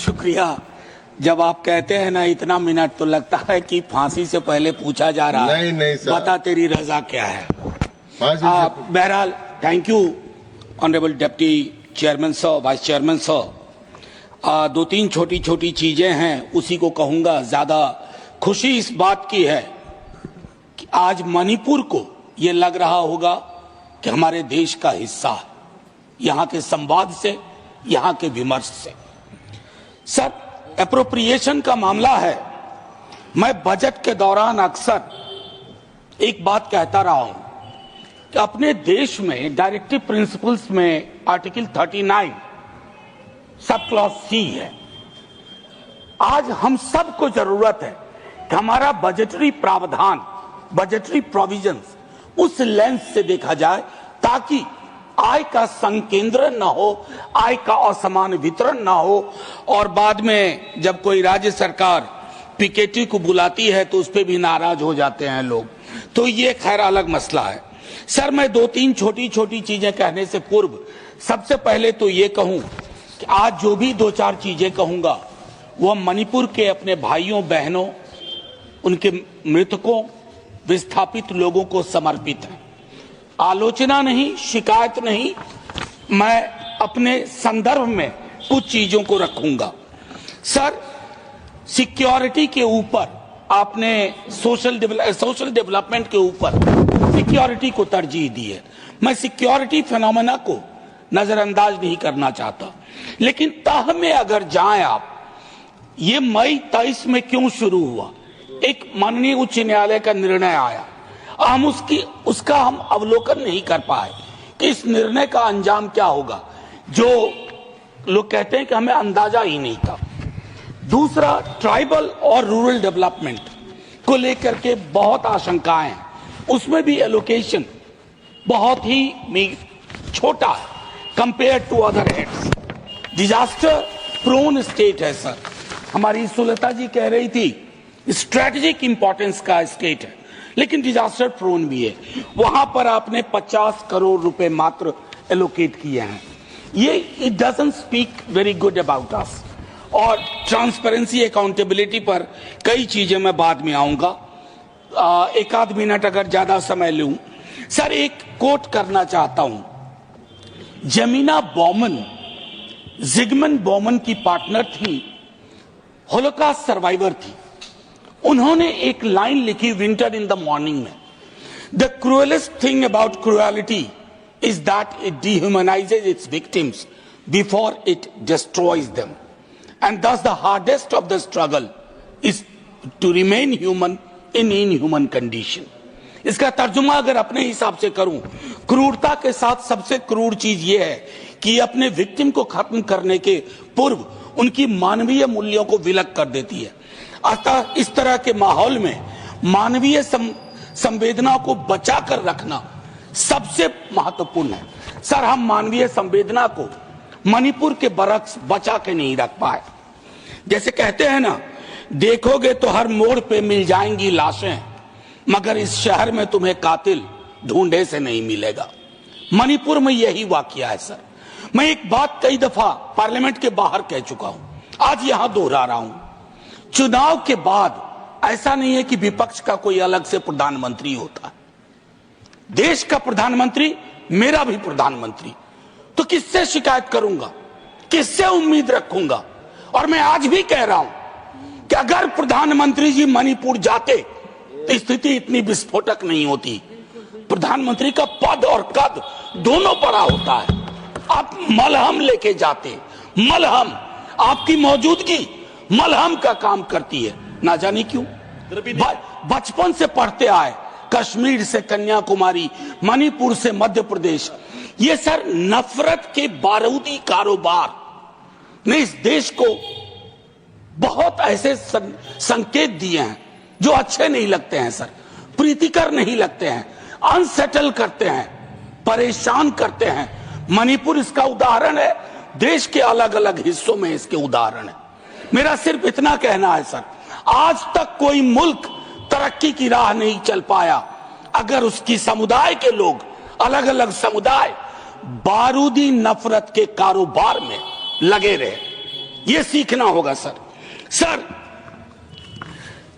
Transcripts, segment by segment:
शुक्रिया। जब आप कहते हैं ना इतना मिनट, तो लगता है कि फांसी से पहले पूछा जा रहा है। नहीं सर, बता तेरी रजा क्या है। बहरहाल thank you honourable deputy chairman sir, vice chairman sir. दो तीन छोटी छोटी चीजें हैं, उसी को कहूंगा। ज्यादा खुशी इस बात की है कि आज मणिपुर को ये लग रहा होगा कि हमारे देश का हिस्सा है, यहाँ के संवाद से, यहाँ के विमर्श से। सर, एप्रोप्रिएशन का मामला है। मैं बजट के दौरान अक्सर एक बात कहता रहा हूं कि अपने देश में डायरेक्टिव प्रिंसिपल्स में आर्टिकल 39 सब क्लॉज सी है। आज हम सबको जरूरत है कि हमारा बजटरी प्रावधान, बजटरी प्रोविजंस उस लेंस से देखा जाए ताकि आय का संकेंद्रण न हो, आय का असमान वितरण न हो, और बाद में जब कोई राज्य सरकार पीकेटी को बुलाती है तो उस पर भी नाराज हो जाते हैं लोग। तो ये खैर अलग मसला है। सर, मैं दो तीन छोटी छोटी चीजें कहने से पूर्व सबसे पहले तो ये कहूं कि आज जो भी दो चार चीजें कहूंगा वह मणिपुर के अपने भाइयों बहनों, उनके मृतकों, विस्थापित लोगों को समर्पित है। आलोचना नहीं, शिकायत नहीं, मैं अपने संदर्भ में कुछ चीजों को रखूंगा। सर, सिक्योरिटी के ऊपर आपने सोशल डेवलपमेंट के ऊपर सिक्योरिटी को तरजीह दी है। मैं सिक्योरिटी फिनोमेना को नजरअंदाज नहीं करना चाहता, लेकिन तह में अगर जाएं आप, ये मई 23 में क्यों शुरू हुआ? एक माननीय उच्च न्यायालय का निर्णय आया, हम उसका हम अवलोकन नहीं कर पाए कि इस निर्णय का अंजाम क्या होगा, जो लोग कहते हैं कि हमें अंदाजा ही नहीं था। दूसरा, ट्राइबल और रूरल डेवलपमेंट को लेकर के बहुत आशंकाएं हैं। उसमें भी एलोकेशन बहुत ही छोटा है compare to other heads. Disaster prone state है सर, हमारी सुलता जी कह रही थी स्ट्रेटेजिक इंपॉर्टेंस का स्टेट है, लेकिन डिजास्टर प्रोन भी है। वहां पर आपने 50 करोड़ रुपए मात्र एलोकेट किए हैं। ये it doesn't speak very good about us. और ट्रांसपेरेंसी, अकाउंटेबिलिटी पर कई चीजें मैं बाद में आऊंगा। एक आध मिनट अगर ज्यादा समय लूं, सर एक कोट करना चाहता हूं। जमीना बॉमन, जिगमंड बॉमन की पार्टनर थी, होलोकॉस्ट सर्वाइवर थी। उन्होंने एक लाइन लिखी विंटर इन द मॉर्निंग में, the cruellest thing about cruelty is that it dehumanises its victims before it destroys them, and thus the hardest of the struggle is to remain human in inhuman condition. इसका तर्जुमा अगर अपने हिसाब से करूं, क्रूरता के साथ सबसे क्रूर चीज यह है कि अपने विक्टिम को खत्म करने के पूर्व उनकी मानवीय मूल्यों को विलग कर देती है। अतः इस तरह के माहौल में मानवीय संवेदना को बचा कर रखना सबसे महत्वपूर्ण है। सर, हम मानवीय संवेदना को मणिपुर के बरक्स बचा के नहीं रख पाए। जैसे कहते हैं ना, देखोगे तो हर मोड़ पे मिल जाएंगी लाशें, मगर इस शहर में तुम्हें कातिल ढूंढे से नहीं मिलेगा। मणिपुर में यही वाकया है सर। मैं एक बात कई दफा पार्लियामेंट के बाहर कह चुका हूं, आज यहां दोहरा रहा हूं। चुनाव के बाद ऐसा नहीं है कि विपक्ष का कोई अलग से प्रधानमंत्री होता है। देश का प्रधानमंत्री मेरा भी प्रधानमंत्री, तो किससे शिकायत करूंगा, किससे उम्मीद रखूंगा? और मैं आज भी कह रहा हूं कि अगर प्रधानमंत्री जी मणिपुर जाते तो स्थिति इतनी विस्फोटक नहीं होती। प्रधानमंत्री का पद और कद दोनों बड़ा होता है। आप मलहम लेके जाते, मलहम, आपकी मौजूदगी मलहम का काम करती है। ना जाने क्यों बचपन से पढ़ते आए, कश्मीर से कन्याकुमारी, मणिपुर से मध्य प्रदेश, ये सर नफरत के बारूदी कारोबार ने इस देश को बहुत ऐसे संकेत दिए हैं जो अच्छे नहीं लगते हैं सर, प्रीतिकर नहीं लगते हैं, अनसेटल करते हैं, परेशान करते हैं। मणिपुर इसका उदाहरण है, देश के अलग अलग हिस्सों में इसके उदाहरण है। मेरा सिर्फ इतना कहना है सर, आज तक कोई मुल्क तरक्की की राह नहीं चल पाया अगर उसकी समुदाय के लोग, अलग अलग समुदाय बारूदी नफरत के कारोबार में लगे रहे। ये सीखना होगा सर। सर,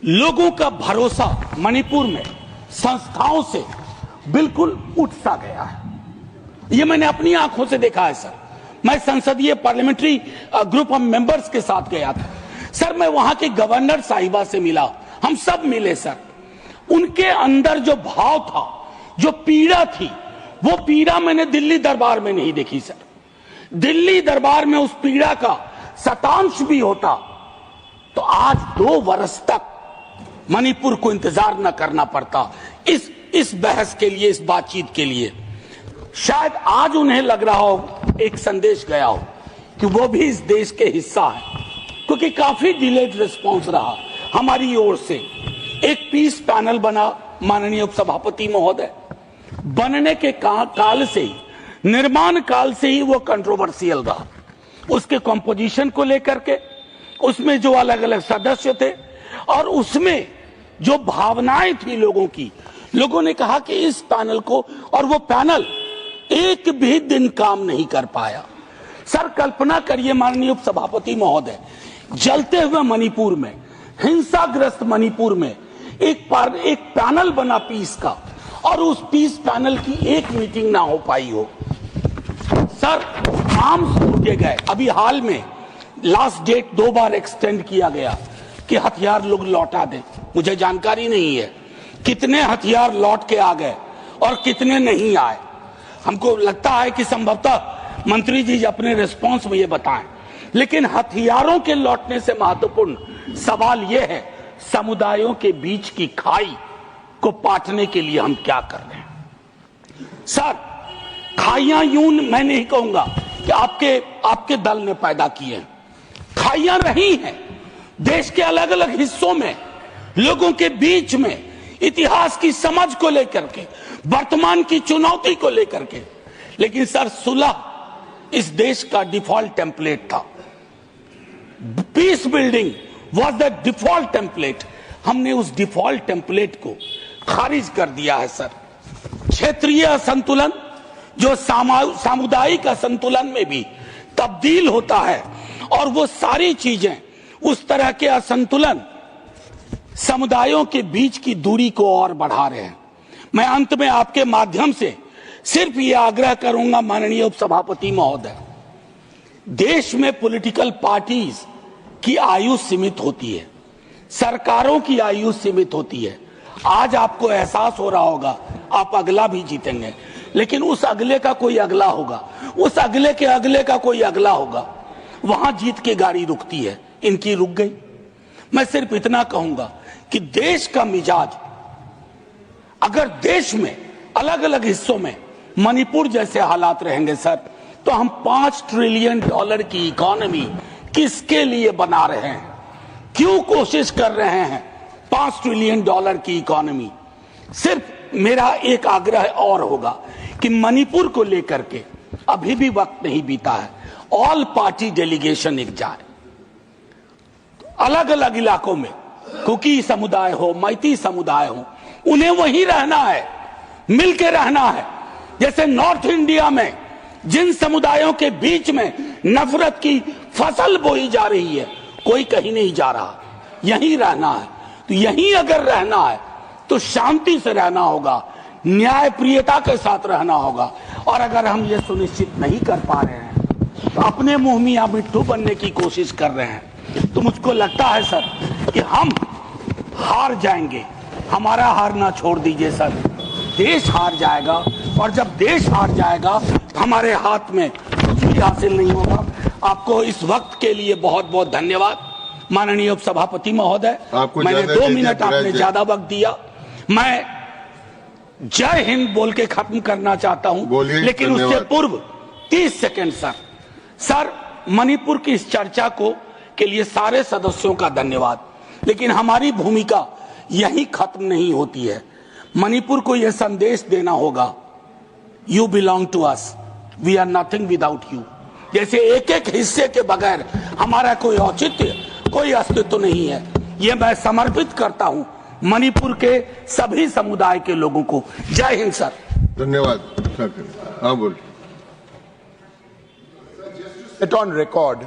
लोगों का भरोसा मणिपुर में संस्थाओं से बिल्कुल उठ सा गया है। ये मैंने अपनी आंखों से देखा है सर। मैं संसदीय पार्लियामेंट्री ग्रुप ऑफ मेंबर्स के साथ गया था सर। मैं वहां के गवर्नर साहिबा से मिला, हम सब मिले सर। उनके अंदर जो भाव था, जो पीड़ा थी, वो पीड़ा मैंने दिल्ली दरबार में नहीं देखी सर। दिल्ली दरबार में उस पीड़ा का शतांश भी होता तो आज 2 वर्ष तक मणिपुर को इंतजार न करना पड़ता इस बहस के लिए, इस बातचीत के लिए। शायद आज उन्हें लग रहा हो, एक संदेश गया हो कि वो भी इस देश के हिस्सा है, क्योंकि काफी डिलेड रिस्पॉन्स रहा हमारी ओर से। एक पीस पैनल बना, माननीय उपसभापति महोदय, बनने के काल से ही, निर्माण काल से ही वो कंट्रोवर्शियल रहा। उसके कंपोजिशन को लेकर के, उसमें जो अलग अलग सदस्य थे और उसमें जो भावनाएं थी लोगों की, लोगों ने कहा कि इस पैनल को, और वो पैनल एक भी दिन काम नहीं कर पाया। सर, कल्पना करिए माननीय उपसभापति महोदय, जलते हुए मणिपुर में, हिंसाग्रस्त मणिपुर में एक पैनल बना पीस का, और उस पीस पैनल की एक मीटिंग ना हो पाई हो। सर, आर्म्स टूटे गए। अभी हाल में लास्ट डेट 2 बार एक्सटेंड किया गया कि हथियार लोग लौटा दें। मुझे जानकारी नहीं है कितने हथियार लौट के आ गए और कितने नहीं आए। हमको लगता है कि संभवतः मंत्री जी अपने रिस्पॉन्स में ये बताएं, लेकिन हथियारों के लौटने से महत्वपूर्ण सवाल यह है, समुदायों के बीच की खाई को पाटने के लिए हम क्या कर रहे हैं। सर, खाइयां यूं मैं नहीं कहूंगा कि आपके दल ने पैदा किए हैं, खाइयां रही हैं देश के अलग अलग हिस्सों में, लोगों के बीच में, इतिहास की समझ को लेकर के, वर्तमान की चुनौती को लेकर के। लेकिन सर, सुलह इस देश का डिफॉल्ट टेम्पलेट था। Peace building was the default template. हमने उस डिफॉल्ट टेम्पलेट को खारिज कर दिया है सर। क्षेत्रीय असंतुलन जो सामुदायिक असंतुलन में भी तब्दील होता है, और वो सारी चीजें, उस तरह के असंतुलन समुदायों के बीच की दूरी को और बढ़ा रहे हैं। मैं अंत में आपके माध्यम से सिर्फ ये आग्रह करूंगा माननीय उपसभापति महोदय, देश में पॉलिटिकल पार्टीज की आयु सीमित होती है, सरकारों की आयु सीमित होती है। आज आपको एहसास हो रहा होगा आप अगला भी जीतेंगे, लेकिन उस अगले का कोई अगला होगा, उस अगले के अगले का कोई अगला होगा, वहां जीत के गाड़ी रुकती है। इनकी रुक गई। मैं सिर्फ इतना कहूंगा कि देश का मिजाज, अगर देश में अलग अलग हिस्सों में मणिपुर जैसे हालात रहेंगे सर, तो हम $5 ट्रिलियन की इकोनॉमी किसके लिए बना रहे हैं, क्यों कोशिश कर रहे हैं $5 ट्रिलियन की इकोनॉमी। सिर्फ मेरा एक आग्रह और होगा कि मणिपुर को लेकर के अभी भी वक्त नहीं बीता है, ऑल पार्टी डेलीगेशन एक जाए अलग अलग इलाकों में, कुकी समुदाय हो, मैती समुदाय हो, उन्हें वहीं रहना है, मिलकर रहना है। जैसे नॉर्थ इंडिया में जिन समुदायों के बीच में नफरत की फसल बोई जा रही है, कोई कहीं नहीं जा रहा, यहीं रहना है। तो यहीं अगर रहना है तो शांति से रहना होगा, न्यायप्रियता के साथ रहना होगा। और अगर हम ये सुनिश्चित नहीं कर पा रहे हैं, तो अपने मुंह मियां मिट्ठू बनने की कोशिश कर रहे हैं, तो मुझको लगता है सर कि हम हार जाएंगे। हमारा हारना छोड़ दीजिए सर, देश हार जाएगा, और जब देश हार जाएगा तो हमारे हाथ में कुछ भी हासिल नहीं होगा। आपको इस वक्त के लिए बहुत बहुत धन्यवाद माननीय उपसभापति महोदय। मैंने 2 मिनट आपने ज्यादा वक्त दिया। मैं जय हिंद बोल के खत्म करना चाहता हूं, लेकिन उससे पूर्व 30 सेकंड सर, मणिपुर की इस चर्चा के लिए सारे सदस्यों का धन्यवाद। लेकिन हमारी भूमिका यही खत्म नहीं होती है। मणिपुर को यह संदेश देना होगा, you belong to us, we are nothing without you. जैसे एक एक हिस्से के बगैर हमारा कोई औचित्य, कोई अस्तित्व नहीं है। यह मैं समर्पित करता हूं मणिपुर के सभी समुदाय के लोगों को। जय हिंद सर। धन्यवाद। हाँ बोल। Set on record